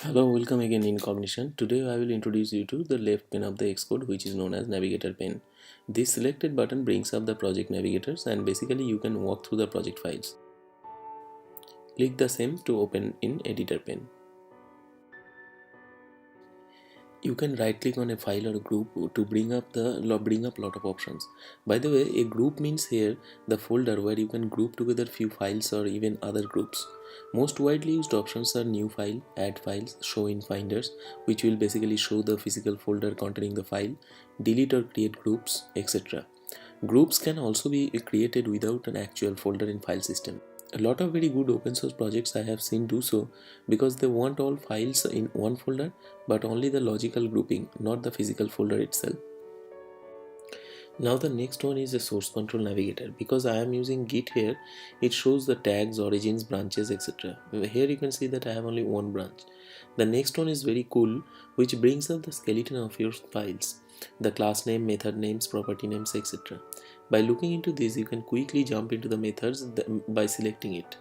Hello, welcome again in Cognition. Today I will introduce you to the left pane of the Xcode, which is known as Navigator pane. This selected button brings up the project navigators and basically you can walk through the project files. Click the same to open in editor pane. You can right click on a file or a group to bring up lot of options. By the way, a group means here the folder where you can group together few files or even other groups. Most widely used options are new file, add files, show in finders, which will basically show the physical folder containing the file, delete or create groups, etc. Groups can also be created without an actual folder in file system. A lot of very good open source projects I have seen do so because they want all files in one folder but only the logical grouping, not the physical folder itself. Now the next one is a source control navigator. Because I am using Git here, it shows the tags, origins, branches, etc. Here you can see that I have only one branch. The next one is very cool, which brings up the skeleton of your files, the class name, method names, property names, etc. By looking into this, you can quickly jump into the methods by selecting it.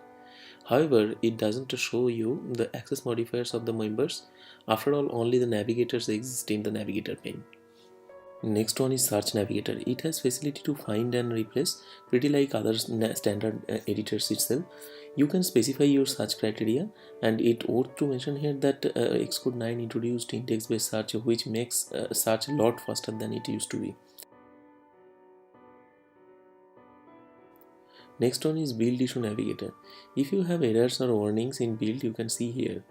However, it doesn't show you the access modifiers of the members. After all, only the navigators exist in the navigator pane. Next one is search navigator. It has facility to find and replace, pretty like other standard editors itself. You can specify your search criteria, and it worth to mention here that Xcode 9 introduced index based search, which makes search a lot faster than it used to be. Next one is build issue navigator. If you have errors or warnings in build, you can see here.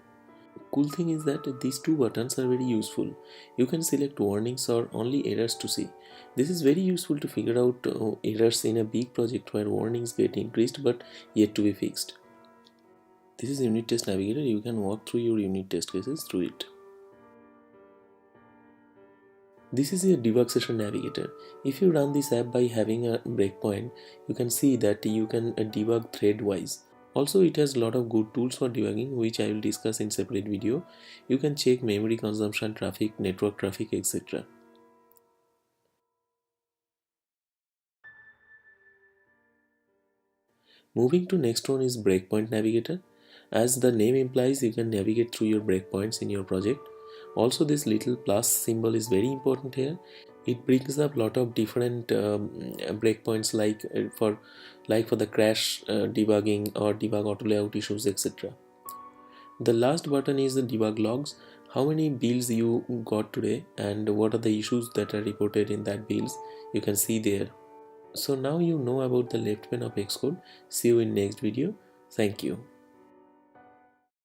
Cool thing is that these two buttons are very useful. You can select warnings or only errors to see. This is very useful to figure out errors in a big project where warnings get increased but yet to be fixed. This is unit test navigator. You can walk through your unit test cases through it. This is a debug session navigator. If you run this app by having a breakpoint, you can see that you can debug thread wise. Also, it has a lot of good tools for debugging, which I will discuss in separate video. You can check memory consumption, traffic, network traffic, etc. Moving to next one is breakpoint navigator. As the name implies, you can navigate through your breakpoints in your project. Also, this little plus symbol is very important here. It brings up a lot of different breakpoints like for the crash debugging or debug auto layout issues, etc. The last button is the debug logs. How many builds you got today and what are the issues that are reported in that builds, you can see there. So now you know about the left pane of Xcode. See you in next video. Thank you.